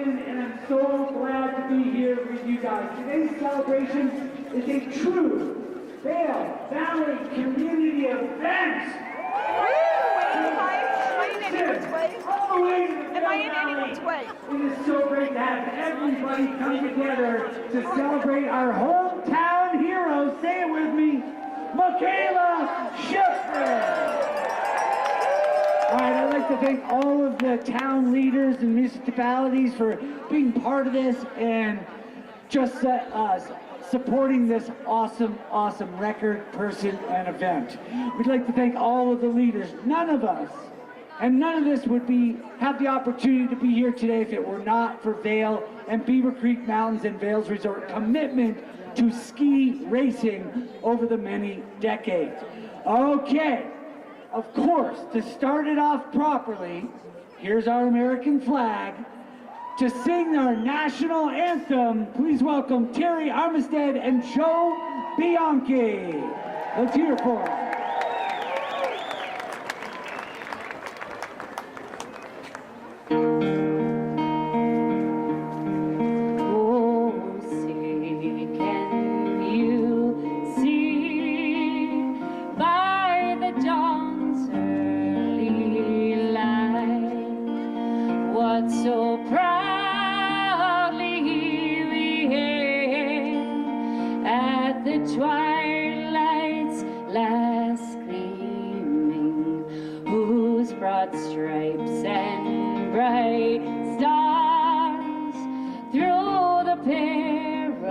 Shiffrin, and I'm so glad to be here with you guys. Today's celebration is a true Vail Valley community event. All the way to the Vail Valley. It is so great to have everybody come together to celebrate our hometown heroes. Say it with me, Mikaela Shiffrin. All right, I'd like to thank all of the town leaders and municipalities for being part of this and just supporting this awesome record person and event. We'd like to thank all of the leaders. None of us and none of this would have the opportunity to be here today if it were not for Vail and Beaver Creek Mountains and Vail's Resort commitment to ski racing over the many decades. Okay. Of course, to start it off properly, here's our American flag. To sing our national anthem, please welcome Terry Armistead and Joe Bianchi. Let's hear it for them. So proudly we hailed at the twilight's last gleaming, whose broad stripes and bright stars through the perilous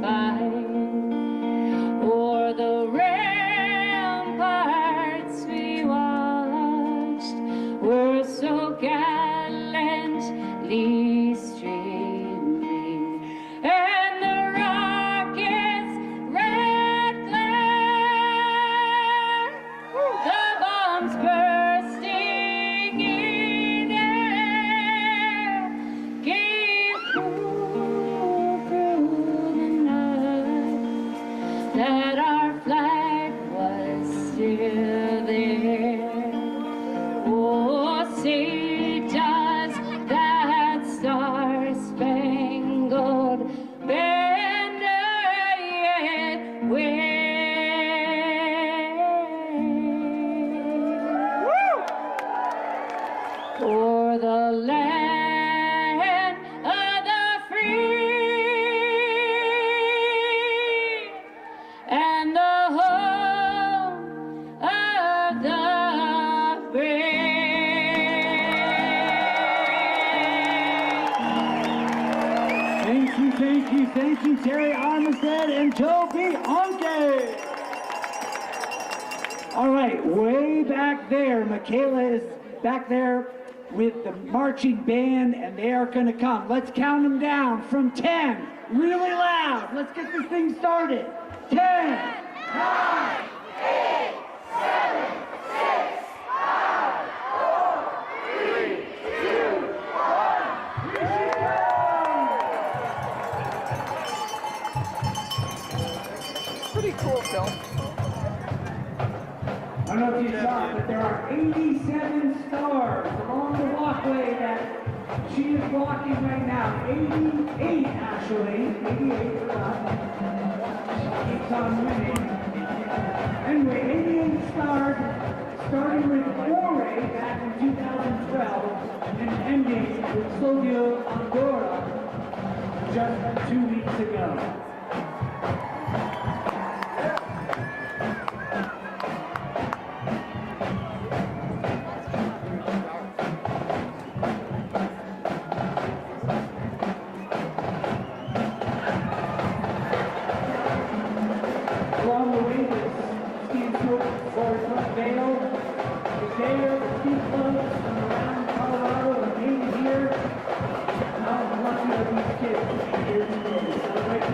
fight o'er the ramparts we watched were so gallantly streaming, and the rocket's red glare, the bombs bursting in air, gave proof through the night that our flag was still there. Oh, say does that star-spangled banner yet wave o'er the land of the free and the home of the brave? Thank you, Terry Armistead and Joe Bianchi. All right, way back there, Mikaela is back there with the marching band, and they are going to come. Let's count them down from 10, really loud. Let's get this thing started. 10, 9, 8, 7, 6, 5, 4, 3, 2, 1. Pretty cool, Phil. I don't know if you saw it, but there are 87 stars along the walkway that she is walking right now. 88, actually. 88 for us. She keeps on winning. Anyway, 88 stars, starting with Foray back in 2012 and ending with Solio Andorra just 2 weeks ago. Along the way, the ski and snow for Vail is there, the ski clubs from around Colorado are made here. And I'm lucky that these kids are here today. So I'd like to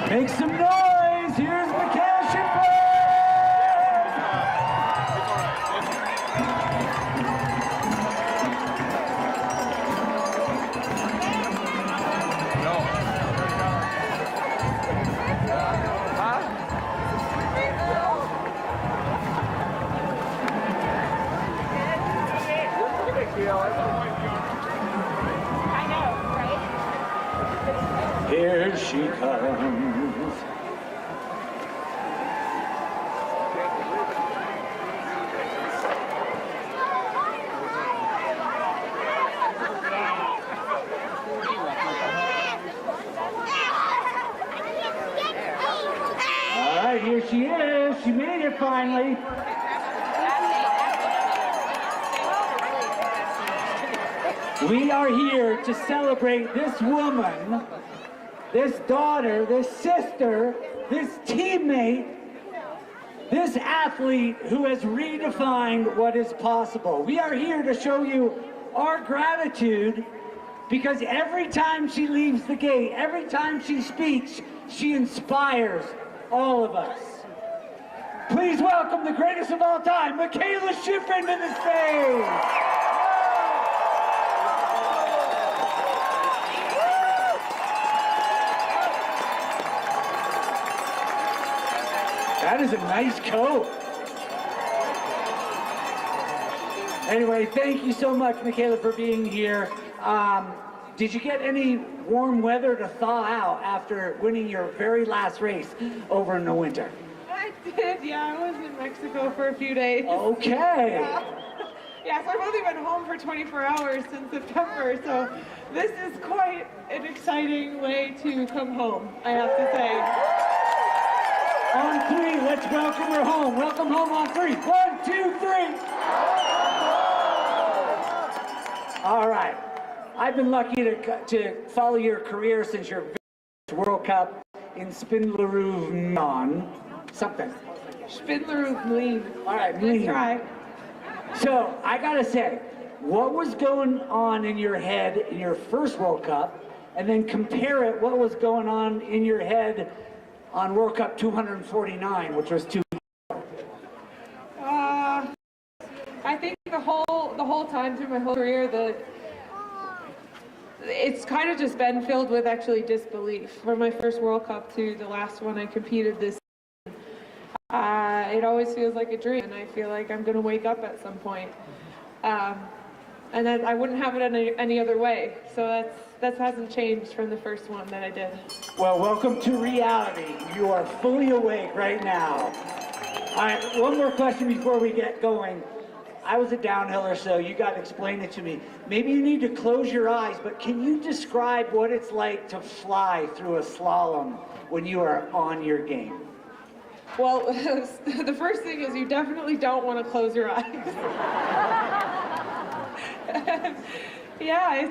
Make some noise! Here's Mikaela Shiffrin! I know, right? Here she comes. All right, here she is. She made it finally. We are here to celebrate this woman, this daughter, this sister, this teammate, this athlete who has redefined what is possible. We are here to show you our gratitude because every time she leaves the gate, every time she speaks, she inspires all of us. Please welcome the greatest of all time, Mikaela Shiffrin, to the stage. That is a nice coat. Anyway, thank you so much, Mikaela, for being here. Did you get any warm weather to thaw out after winning your very last race over in the winter? I did, yeah. I was in Mexico for a few days. Okay. Yeah, so I've only been home for 24 hours since September, so this is quite an exciting way to come home, I have to say. On three, let's welcome her home. Welcome home on three. 1, 2, 3. All right. I've been lucky to follow your career since your World Cup in Spindlerud something. Spindlerud. All right, That's right. So I gotta say, what was going on in your head in your first World Cup, and then compare it what was going on in your head on World Cup 249, which was two. I think the whole time through my whole career, it's kind of just been filled with actually disbelief. From my first World Cup to the last one I competed this season, it always feels like a dream, and I feel like I'm going to wake up at some point. And then I wouldn't have it any other way. So that hasn't changed from the first one that I did. Well, welcome to reality. You are fully awake right now. All right, one more question before we get going. I was a downhiller, so you got to explain it to me. Maybe you need to close your eyes, but can you describe what it's like to fly through a slalom when you are on your game? Well, the first thing is you definitely don't want to close your eyes. Yeah,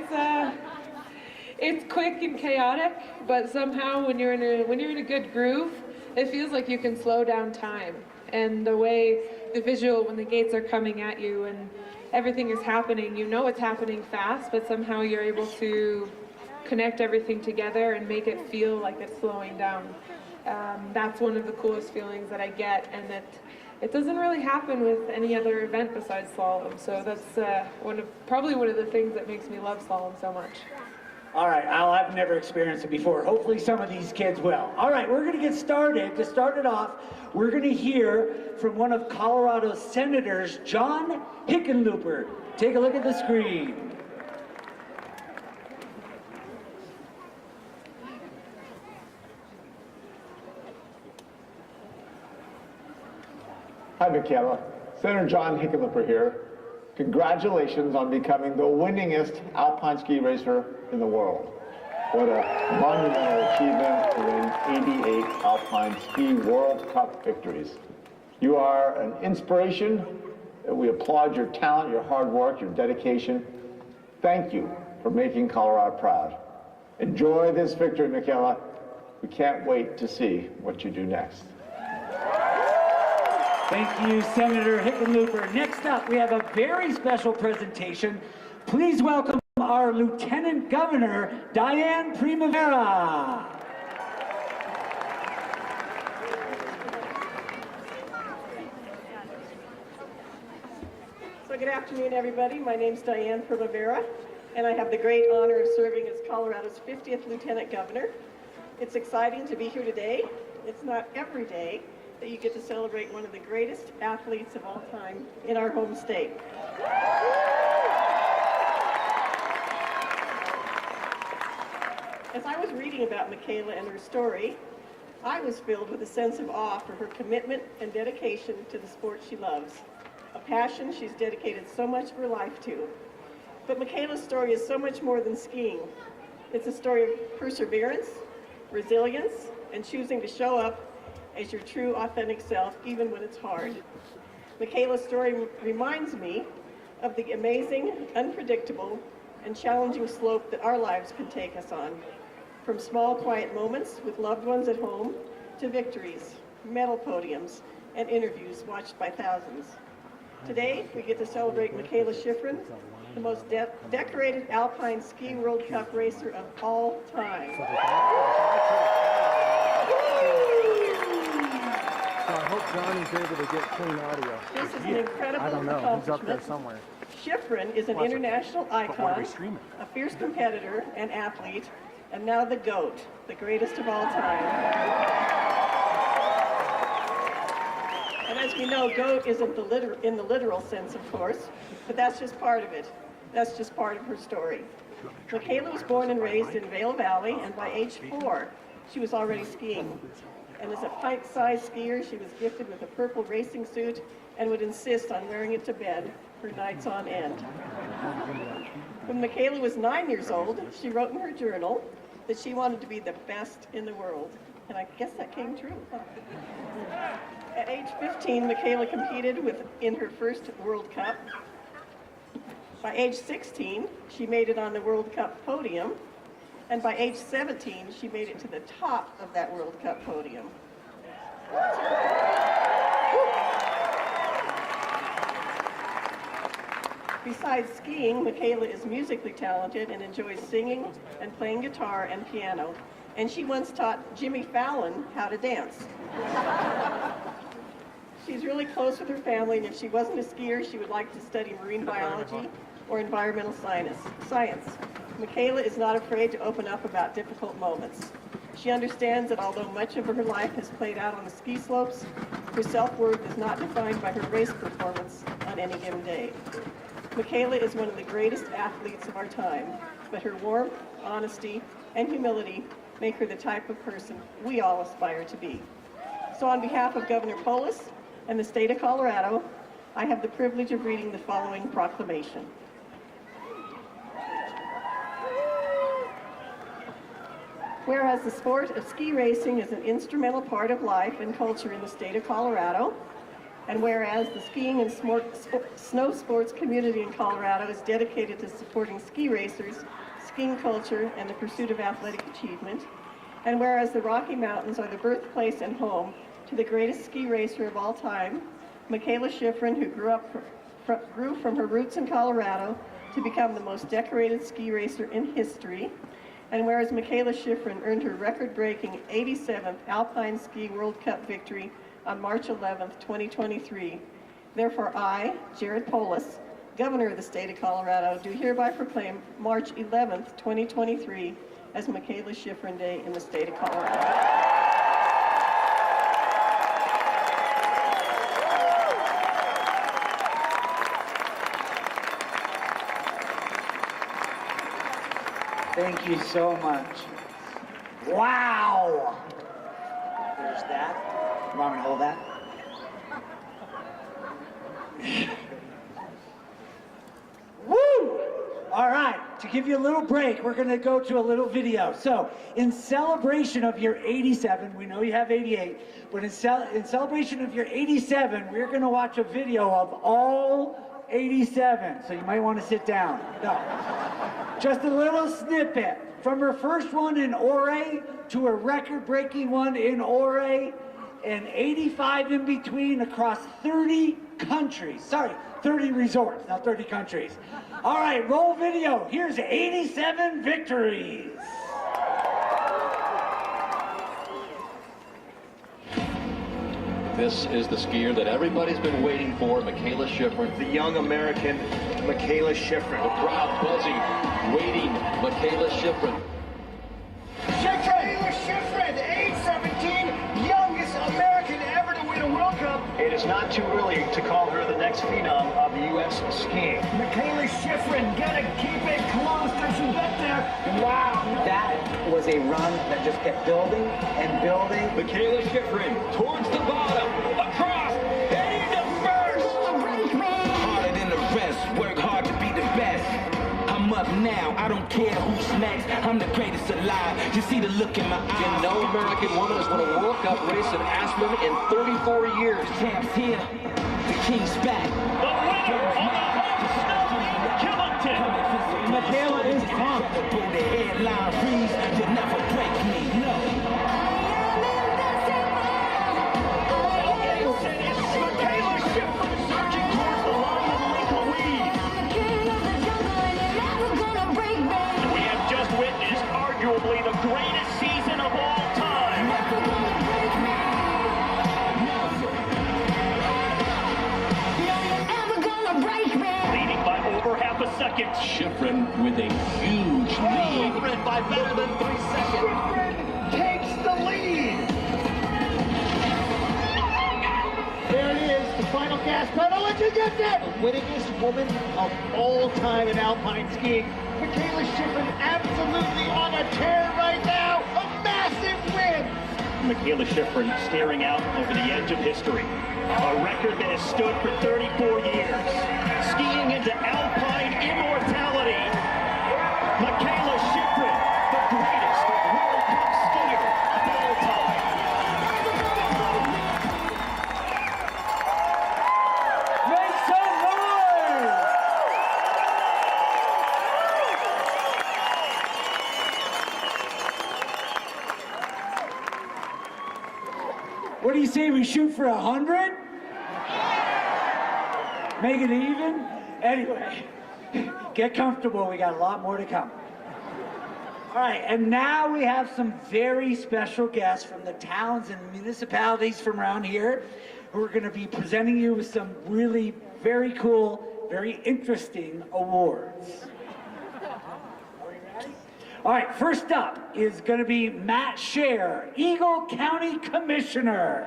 it's quick and chaotic, but somehow when you're in a good groove, it feels like you can slow down time. And the way the visual, when the gates are coming at you and everything is happening, you know it's happening fast, but somehow you're able to connect everything together and make it feel like it's slowing down. That's one of the coolest feelings that I get, and that it doesn't really happen with any other event besides slalom. So that's probably one of the things that makes me love slalom so much. All right, I've never experienced it before. Hopefully some of these kids will. All right, we're gonna get started. To start it off, we're gonna hear from one of Colorado's senators, John Hickenlooper. Take a look at the screen. Hi, Mikaela. Senator John Hickenlooper here. Congratulations on becoming the winningest alpine ski racer in the world. What a monumental achievement to win 88 Alpine Ski World Cup victories. You are an inspiration. We applaud your talent, your hard work, your dedication. Thank you for making Colorado proud. Enjoy this victory, Mikaela. We can't wait to see what you do next. Thank you, Senator Hickenlooper. Next up, we have a very special presentation. Please welcome our Lieutenant Governor, Diane Primavera. So good afternoon, everybody. My name's Diane Primavera, and I have the great honor of serving as Colorado's 50th Lieutenant Governor. It's exciting to be here today. It's not every day that you get to celebrate one of the greatest athletes of all time in our home state. As I was reading about Mikaela and her story, I was filled with a sense of awe for her commitment and dedication to the sport she loves, a passion she's dedicated so much of her life to. But Mikaela's story is so much more than skiing. It's a story of perseverance, resilience, and choosing to show up as your true, authentic self, even when it's hard. Mikaela's story reminds me of the amazing, unpredictable, and challenging slope that our lives can take us on. From small, quiet moments with loved ones at home to victories, medal podiums, and interviews watched by thousands. Today, we get to celebrate Mikaela Shiffrin, the most decorated Alpine Ski World Cup racer of all time. So I hope Johnny's able to get clean audio. This is an incredible I don't know. He's up there accomplishment. somewhere. Shiffrin is an Watch it. international But where are we icon, streaming? a fierce competitor and athlete, and now the GOAT, the greatest of all time. And as we know, GOAT isn't in the literal sense, of course, but that's just part of it. That's just part of her story. Mikaela was born and raised in Vail Valley, and by age 4, she was already skiing. And as a pint-sized skier, she was gifted with a purple racing suit and would insist on wearing it to bed for nights on end. When Mikaela was 9 years old, she wrote in her journal that she wanted to be the best in the world. And I guess that came true. At age 15, Mikaela competed in her first World Cup. By age 16, she made it on the World Cup podium. And by age 17, she made it to the top of that World Cup podium. Besides skiing, Mikaela is musically talented and enjoys singing and playing guitar and piano. And she once taught Jimmy Fallon how to dance. She's really close with her family, and if she wasn't a skier, she would like to study marine biology or environmental science. Mikaela is not afraid to open up about difficult moments. She understands that although much of her life has played out on the ski slopes, her self-worth is not defined by her race performance on any given day. Mikaela is one of the greatest athletes of our time, but her warmth, honesty, and humility make her the type of person we all aspire to be. So on behalf of Governor Polis and the state of Colorado, I have the privilege of reading the following proclamation. Whereas the sport of ski racing is an instrumental part of life and culture in the state of Colorado, and whereas the skiing and snow sports community in Colorado is dedicated to supporting ski racers, skiing culture, and the pursuit of athletic achievement, and whereas the Rocky Mountains are the birthplace and home to the greatest ski racer of all time, Mikaela Shiffrin, who grew from her roots in Colorado to become the most decorated ski racer in history, and whereas Mikaela Shiffrin earned her record-breaking 87th Alpine Ski World Cup victory on March 11th, 2023. Therefore, I, Jared Polis, Governor of the state of Colorado, do hereby proclaim March 11th, 2023 as Mikaela Shiffrin Day in the state of Colorado. Thank you so much. Wow! There's that. You want me to hold that? Woo! All right, to give you a little break, we're going to go to a little video. So, in celebration of your 87, we know you have 88, but in celebration of your 87, we're going to watch a video of all 87. So you might want to sit down. No. Just a little snippet from her first one in Ore to a record-breaking one in Ore, and 85 in between across 30 countries. Sorry, 30 resorts, not 30 countries. All right, roll video. Here's 87 victories. This is the skier that everybody's been waiting for, Mikaela Shiffrin. The young American Mikaela Shiffrin. The crowd buzzing, waiting, Mikaela Shiffrin. Mikaela Shiffrin, age 17, youngest American ever to win a World Cup. It is not too early to call her the next phenom of the U.S. skiing. Mikaela Shiffrin, gotta keep it close. Does she get there? Wow. That was a run that just kept building and building. Mikaela Shiffrin towards the bottom, across, heading to first. Harder than the rest, work hard to be the best. I'm up now, I don't care who's next. I'm the greatest alive. You see the look in my eyes. And no American woman has won a World Cup race in Aspen in 34 years. Champs here, the king's back. The winner on the home snow, Killington. Mikaela is pumped. The headline reads, you'll never break me, no. Mikaela Shiffrin surging towards the line of legal lead. We have just witnessed arguably the greatest season of all time. Leading by over half a second. Shiffrin with a huge lead. Shiffrin by better than 3 seconds. Shiffrin takes the lead. There it is, the final gas pedal, and you get that! The winningest woman of all time in alpine skiing. Mikaela Shiffrin absolutely on a tear right now. A massive win! Mikaela Shiffrin staring out over the edge of history. A record that has stood for 34 years. Skiing into alpine immortality. Mikaela Shiffrin, the greatest World Cup skier of all time. Make some noise! What do you say we shoot for 100? Make it even? Anyway, get comfortable. We got a lot more to come. All right, and now we have some very special guests from the towns and municipalities from around here who are going to be presenting you with some really very cool, very interesting awards. All right, first up is going to be Matt Scher, Eagle County Commissioner.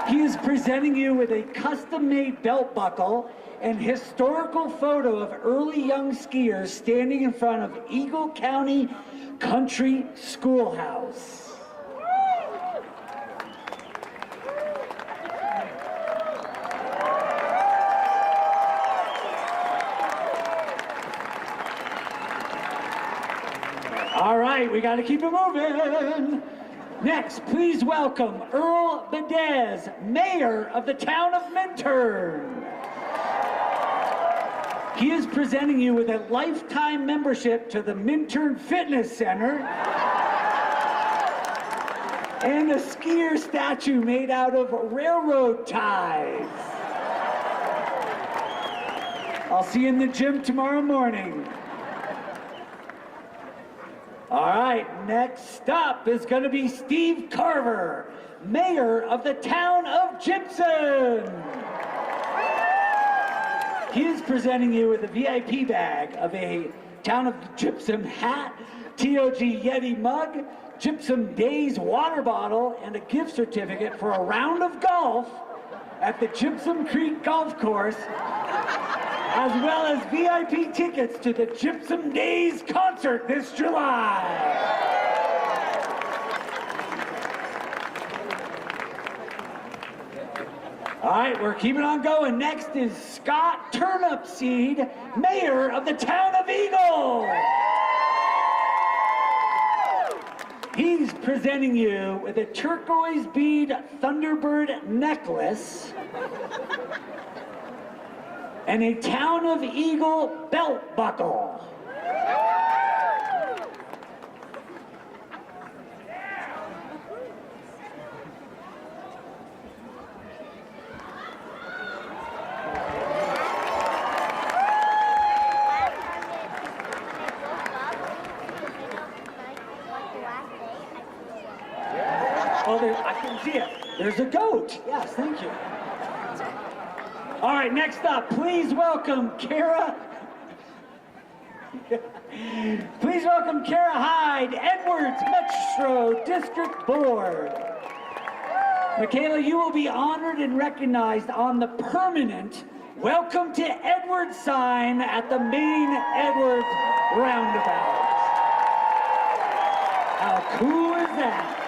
He is presenting you with a custom-made belt buckle and historical photo of early young skiers standing in front of Eagle County Country Schoolhouse. All right, we got to keep it moving. Next, please welcome Earl Bedez, Mayor of the town of Minturn. He is presenting you with a lifetime membership to the Minturn Fitness Center and a skier statue made out of railroad ties. I'll see you in the gym tomorrow morning. All right, next up is going to be Steve Carver, Mayor of the town of Gypsum. He is presenting you with a VIP bag of a Town of Gypsum hat, TOG Yeti mug, Gypsum Days water bottle, and a gift certificate for a round of golf at the Gypsum Creek Golf Course, as well as VIP tickets to the Gypsum Days concert this July. All right, we're keeping on going. Next is Scott Turnipseed, mayor of the town of Eagle. He's presenting you with a turquoise bead Thunderbird necklace and a Town of Eagle belt buckle. Oh, I can see it. There's a goat. Yes, thank you. All right, next up, please welcome Kara. Please welcome Kara Hyde, Edwards Metro District Board. Mikaela, you will be honored and recognized on the permanent Welcome to Edwards sign at the main Edwards roundabout. How cool is that?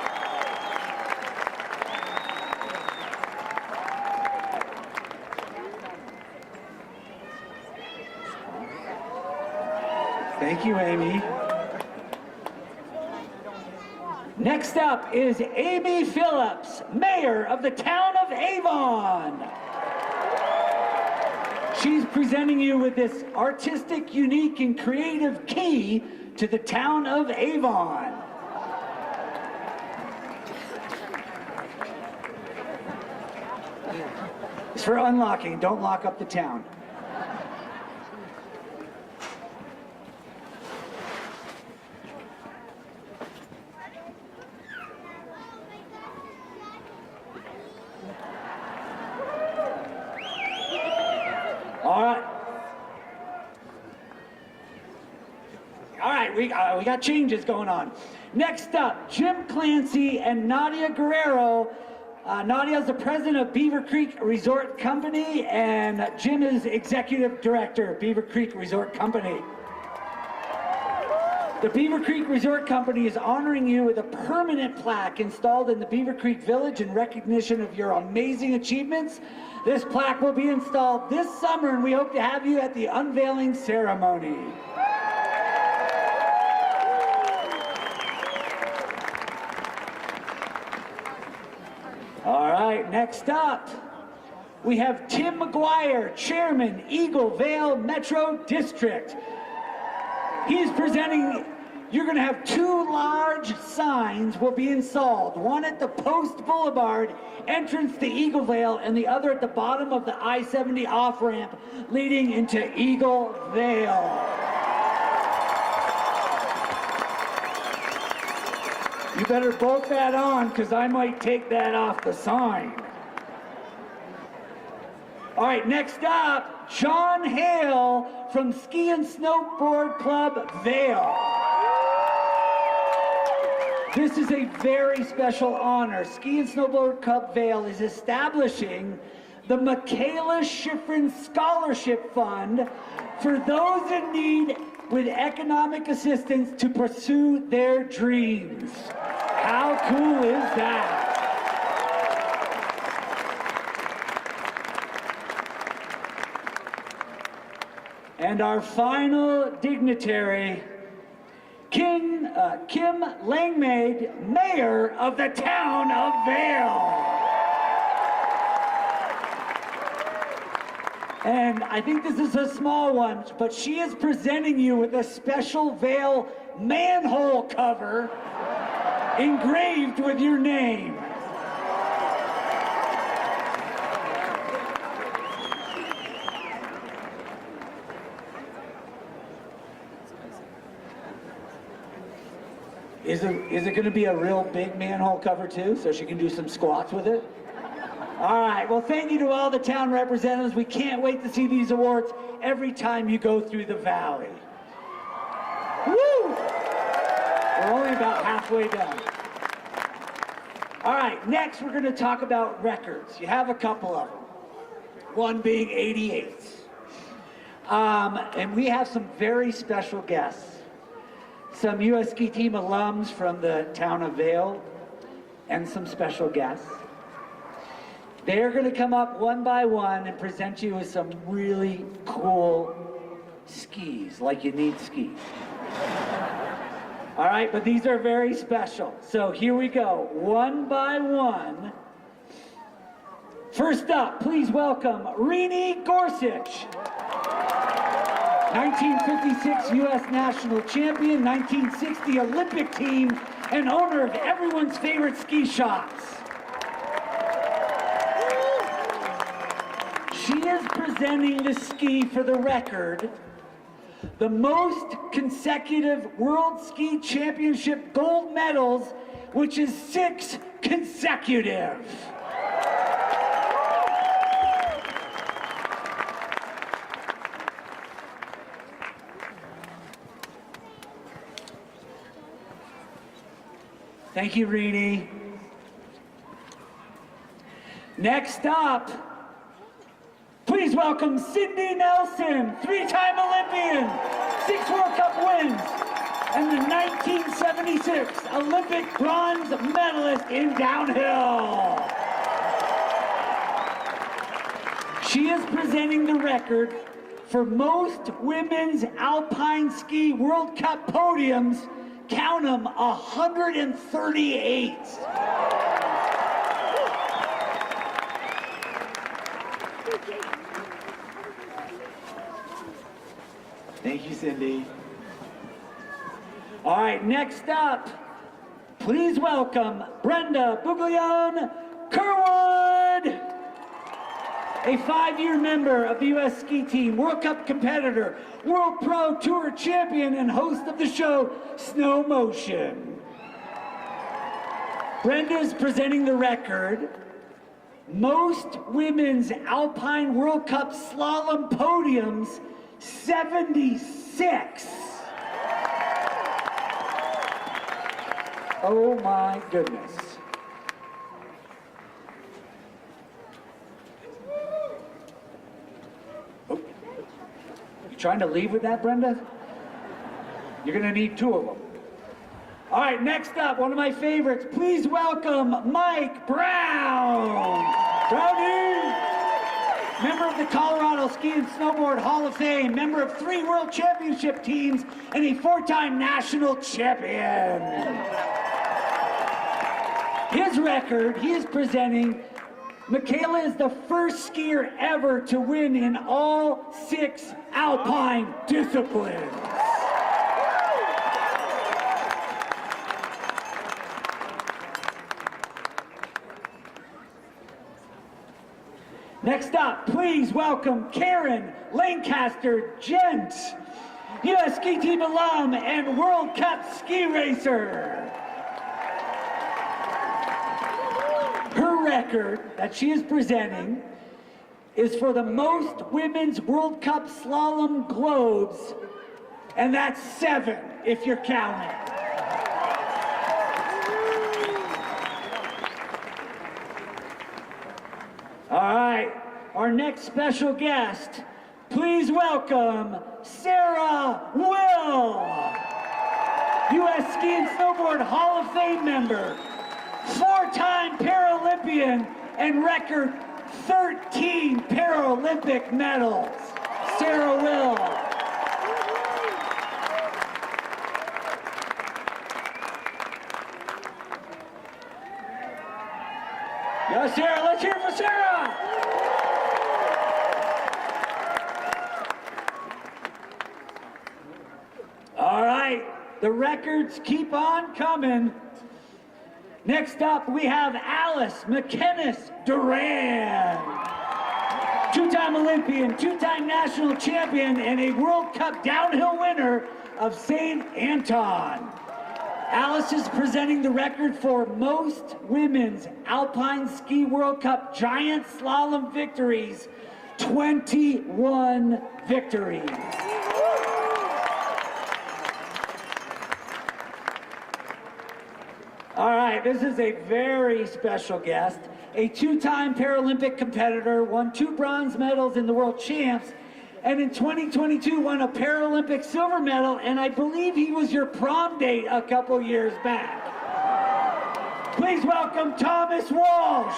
Thank you, Amy. Next up is Amy Phillips, mayor of the town of Avon. She's presenting you with this artistic, unique, and creative key to the town of Avon. It's for unlocking. Don't lock up the town. We got changes going on. Next up, Jim Clancy and Nadia Guerrero. Nadia is the president of Beaver Creek Resort Company, and Jim is executive director of Beaver Creek Resort Company. The Beaver Creek Resort Company is honoring you with a permanent plaque installed in the Beaver Creek Village in recognition of your amazing achievements. This plaque will be installed this summer, and we hope to have you at the unveiling ceremony. All right, next up, we have Tim McGuire, Chairman, Eagle Vail Metro District. He's presenting, you're gonna have two large signs will be installed, one at the Post Boulevard entrance to Eagle Vail and the other at the bottom of the I-70 off-ramp leading into Eagle Vail. You better bolt that on, because I might take that off the sign. All right, next up, John Hale from Ski and Snowboard Club Vail. This is a very special honor. Ski and Snowboard Club Vail is establishing the Mikaela Shiffrin Scholarship Fund for those in need with economic assistance to pursue their dreams. How cool is that? And our final dignitary, Kim Langmaid, mayor of the town of Vail. And I think this is a small one, but she is presenting you with a special Vail manhole cover engraved with your name. Is it going to be a real big manhole cover too, so she can do some squats with it? All right, well, thank you to all the town representatives. We can't wait to see these awards every time you go through the valley. Woo! We're only about halfway done. All right, next we're going to talk about records. You have a couple of them, one being 88. And we have some very special guests. Some U.S. Ski Team alums from the town of Vail, and some special guests. They're going to come up one by one and present you with some really cool skis, like you need skis. All right, but these are very special. So here we go, one by one. First up, please welcome Rini Gorsuch. 1956 U.S. national champion, 1960 Olympic team, and owner of everyone's favorite ski shops. She is presenting the ski for the record, the most consecutive World Ski Championship gold medals, which is 6 consecutive. Thank you, Rini. Next up, please welcome Cindy Nelson, 3-time Olympian, 6 World Cup wins, and the 1976 Olympic bronze medalist in downhill. She is presenting the record for most women's alpine ski World Cup podiums. Count them, 138. Thank you, Cindy. All right, next up, please welcome Brenda Buglione Kerwood, a 5-year member of the U.S. ski team, World Cup competitor, World Pro Tour champion, and host of the show Snow Motion. Brenda is presenting the record, most women's Alpine World Cup slalom podiums, 76. Oh my goodness. Oh. You trying to leave with that, Brenda? You're gonna need 2 of them. All right, next up, one of my favorites. Please welcome Mike Brown. Brownie! Member of the Colorado Ski and Snowboard Hall of Fame, member of 3 World Championship teams, and a 4-time national champion. His record, he is presenting, Mikaela is the first skier ever to win in all 6 alpine disciplines. Next up, please welcome Karen Lancaster-Gent, U.S. Ski Team alum and World Cup ski racer. Her record that she is presenting is for the most women's World Cup slalom globes, and that's 7 if you're counting. All right, our next special guest, please welcome Sarah Will, U.S. Ski and Snowboard Hall of Fame member, 4-time Paralympian, and record 13 Paralympic medals. Sarah Will. Yeah, Sarah, let's hear it for Sarah! All right, the records keep on coming. Next up, we have Alice McKennis Duran. 2-time Olympian, 2-time national champion, and a World Cup downhill winner of St. Anton. Alice is presenting the record for most women's Alpine Ski World Cup giant slalom victories, 21 victories. All right, this is a very special guest, a 2-time Paralympic competitor, won 2 bronze medals in the World Champs, and in 2022 won a Paralympic silver medal, and I believe he was your prom date a couple years back. Please welcome Thomas Walsh.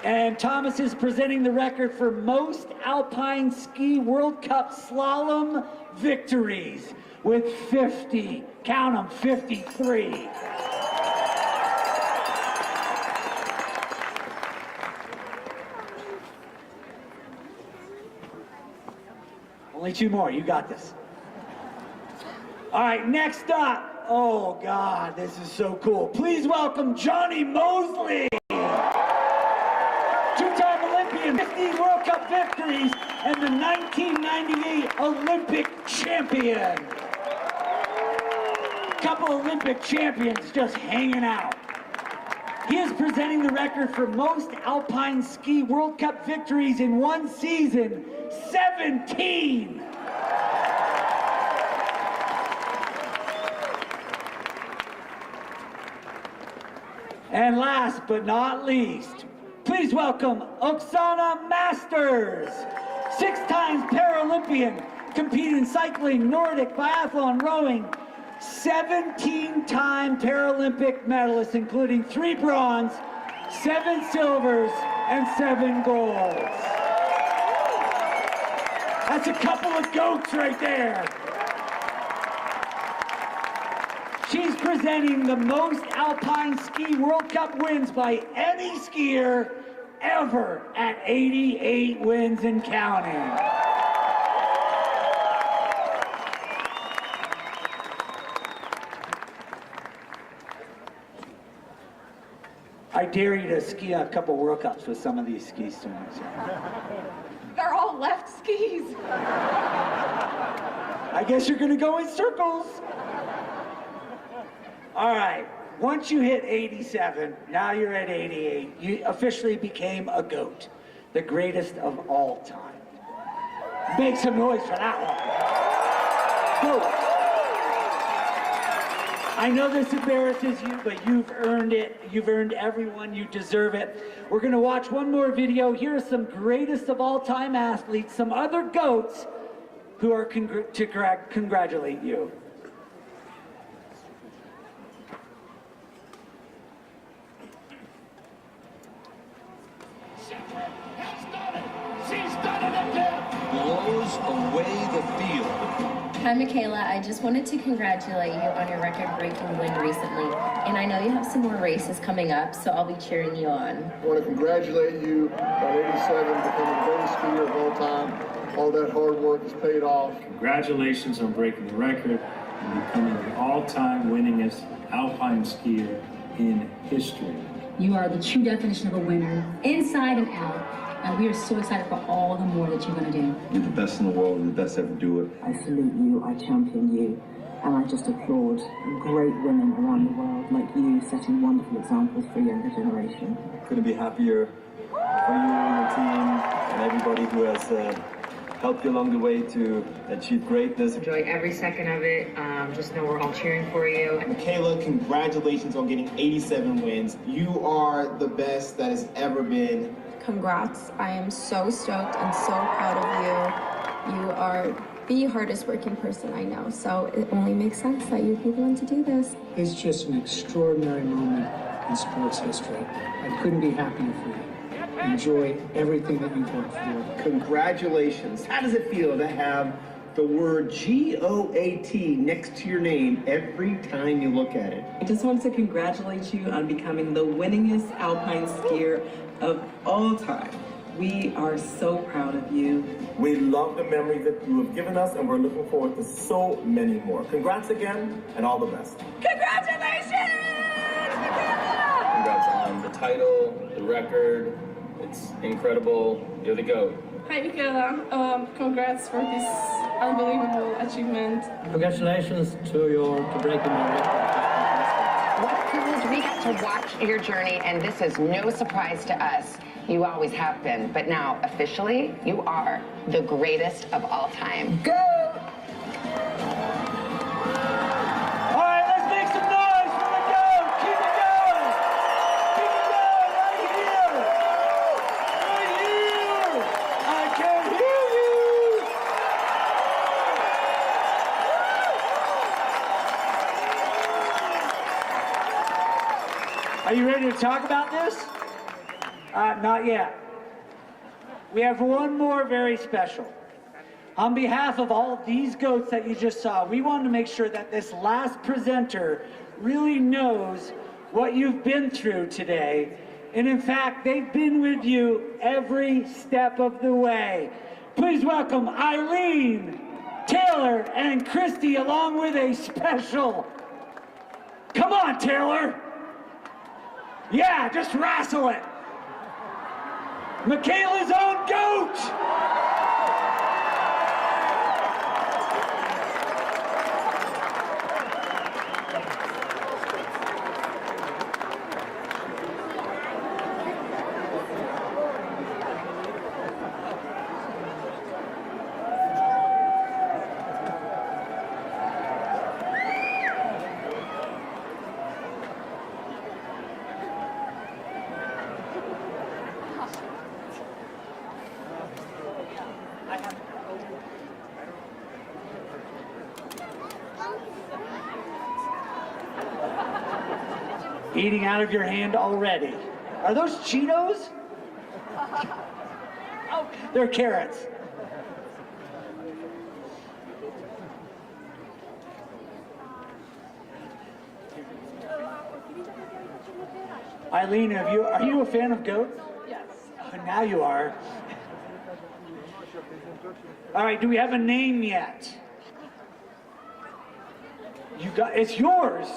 And Thomas is presenting the record for most Alpine Ski World Cup slalom victories with 50, count them, 53. Only 2 more, you got this. All right, next up, oh God, this is so cool. Please welcome Johnny Mosley. 2-time Olympian, 50 World Cup victories, and the 1998 Olympic champion. Couple Olympic champions just hanging out. He is presenting the record for most Alpine Ski World Cup victories in one season, 17. And last but not least, please welcome Oksana Masters, 6 times Paralympian, competed in cycling, Nordic, biathlon, rowing, 17-time Paralympic medalist, including 3 bronze, 7 silvers, and 7 golds. That's a couple of goats right there. She's presenting the most Alpine Ski World Cup wins by any skier ever at 88 wins and counting. I dare you to ski a couple World Cups with some of these ski students. They're all left skis. I guess you're gonna go in circles. All right, once you hit 87, now you're at 88, you officially became a GOAT, the greatest of all time. Make some noise for that one. GOAT. I know this embarrasses you, but you've earned it. You've earned everyone. You deserve it. We're going to watch one more video. Here are some greatest of all time athletes, some other GOATs who are to congratulate you. She's done it again. Blows away the field. Hi, Mikaela. I just wanted to congratulate you on your record-breaking win recently. And I know you have some more races coming up, so I'll be cheering you on. I want to congratulate you on 87, becoming the greatest skier of all time. All that hard work has paid off. Congratulations on breaking the record and becoming the all-time winningest alpine skier in history. You are the true definition of a winner, inside and out. And we are so excited for all the more that you're going to do. You're the best in the world, you're the best ever do it. I salute you, I champion you, and I just applaud great women around the world like you, setting wonderful examples for younger generation. Couldn't be happier for you and your team and everybody who has helped you along the way to achieve greatness. Enjoy every second of it. Just know we're all cheering for you. Mikaela, congratulations on getting 87 wins. You are the best that has ever been. Congrats. I am so stoked and so proud of you. You are the hardest working person I know, so it only makes sense that you'd be the one to do this. It's just an extraordinary moment in sports history. I couldn't be happier for you. Enjoy everything that you've worked for. Congratulations. How does it feel to have the word G-O-A-T next to your name every time you look at it? I just wanted to congratulate you on becoming the winningest alpine skier of all time. We are so proud of you. We love the memories that you have given us, and we're looking forward to so many more. Congrats again, and all the best. Congratulations! Congrats on the title, the record. It's incredible. You're the GOAT. Hi, Mikaela. Congrats for this unbelievable achievement. Congratulations to breaking the record. What a privilege we got to watch your journey, and this is no surprise to us. You always have been, but now officially, you are the greatest of all time. Go! All right, let's make some noise for the GOAT. Keep it going. Keep it going right here. Right here. I can hear you. Are you ready to talk about this? Not yet. We have one more very special. On behalf of all of these goats that you just saw, we wanted to make sure that this last presenter really knows what you've been through today. And in fact, they've been with you every step of the way. Please welcome Eileen, Taylor, and Christy, along with a special. Come on, Taylor. Yeah, just wrestle it. Mikaela's own goat. Eating out of your hand already. Are those Cheetos? Oh, they're carrots. Eileen, are you a fan of goats? Yes. Oh, now you are. All right, do we have a name yet? It's yours.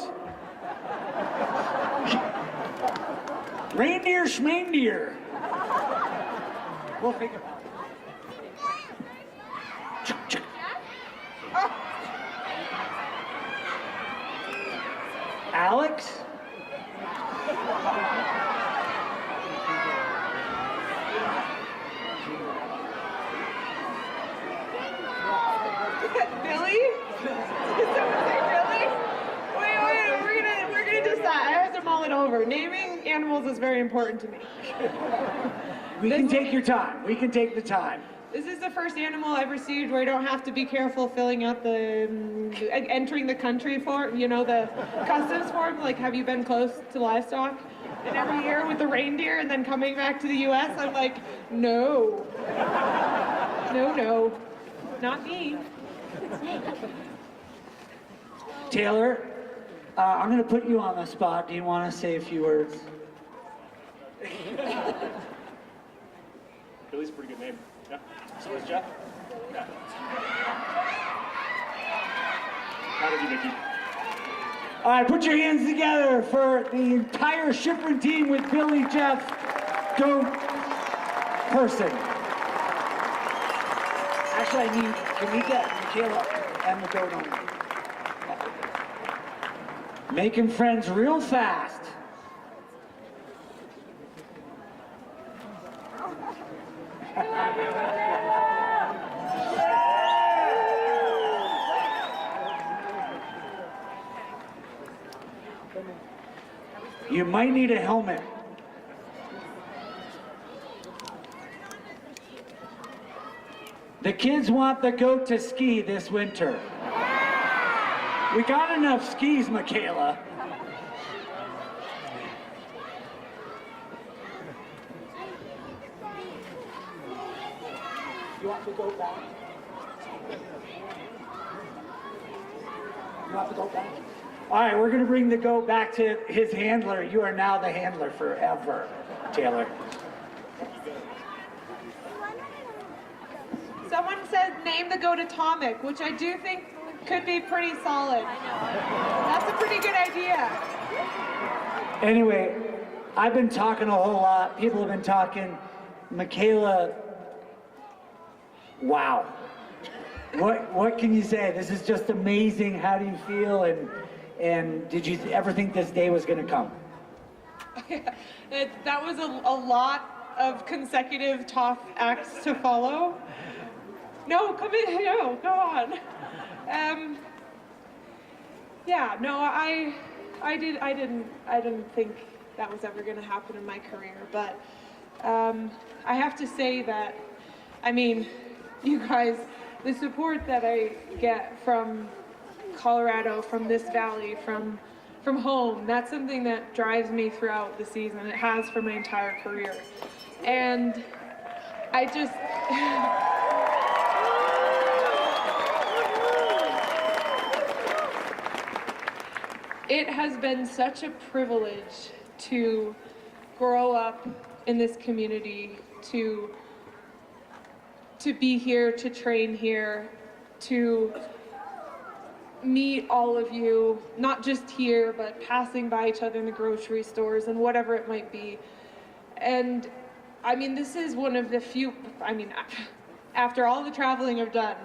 Reindeer schmeindeer. We'll figure it out. Alex? Billy? Did someone say Billy? Wait, we're gonna decide. I have to mull it over. Naming animals is very important to me. We can take your time. We can take the time. This is the first animal I've received where I don't have to be careful filling out the entering the country form, you know, the customs form. Like, have you been close to livestock? And every year with the reindeer and then coming back to the U.S., I'm like, no. No, not me. Taylor, I'm going to put you on the spot. Do you want to say a few words? Billy's a pretty good name. Yeah. So is Jeff. Yeah. Proud of you, Mickey. All right, put your hands together for the entire Shiffrin team with Billy, Jeff, goat person. Actually, I need Kamika, Mikaela, and the goat owner. Making friends real fast. You might need a helmet. The kids want the goat to ski this winter. We got enough skis, Mikaela. You want the goat back? You want the goat back? All right, we're gonna bring the goat back to his handler. You are now the handler forever, Taylor. Someone said name the goat Atomic, which I do think could be pretty solid. That's a pretty good idea. Anyway, I've been talking a whole lot. People have been talking. Mikaela, wow. What can you say? This is just amazing. How do you feel? And did you ever think this day was going to come? That was a lot of consecutive tough acts to follow. No, come in. No, go on. Yeah, no, I didn't think that was ever going to happen in my career, but I have to say that, I mean, you guys, the support that I get from Colorado, from this valley, from home, that's something that drives me throughout the season. It has for my entire career. And I just, it has been such a privilege to grow up in this community, to be here, to train here, to meet all of you, not just here, but passing by each other in the grocery stores and whatever it might be. And I mean, this is one of the few, I mean, after all the traveling I've done,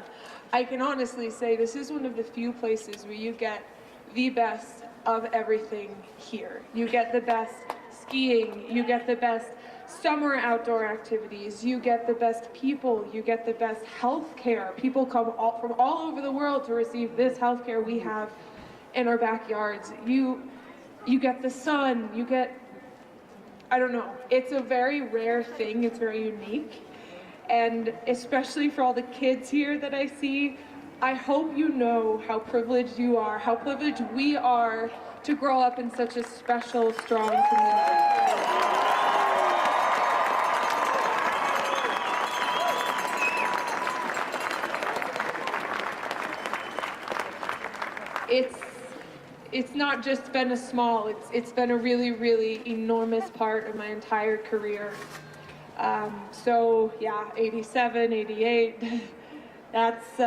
I can honestly say this is one of the few places where you get the best of everything here. You get the best skiing, you get the best summer outdoor activities, you get the best people, you get the best health care. People come from all over the world to receive this health care we have in our backyards. You get the sun, you get, I don't know, it's a very rare thing, it's very unique. And especially for all the kids here that I see, I hope you know how privileged you are, how privileged we are to grow up in such a special, strong community. It's not just been a small, it's been a really, really enormous part of my entire career. So yeah, 87, 88, that's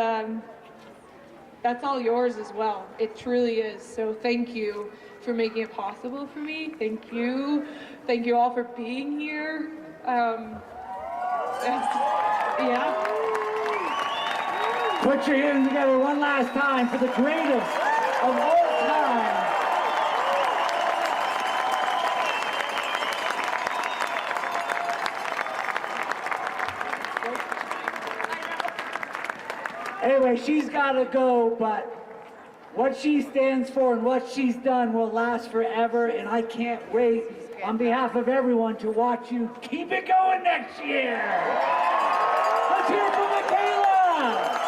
all yours as well. It truly is. So thank you for making it possible for me. Thank you. Thank you all for being here. Yeah. Put your hands together one last time for the greatest of all time. Anyway, she's got to go, but what she stands for and what she's done will last forever, and I can't wait, on behalf of everyone, to watch you keep it going next year. Let's hear it from Mikaela!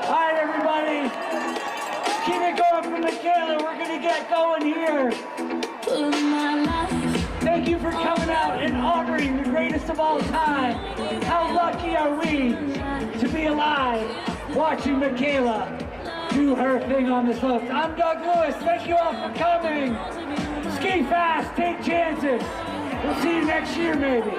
All right, everybody. Keep it going for Mikaela. We're going to get going here. Thank you for coming out and honoring the greatest of all time. How lucky are we to be alive watching Mikaela do her thing on the slopes. I'm Doug Lewis. Thank you all for coming. Ski fast, take chances. We'll see you next year, maybe.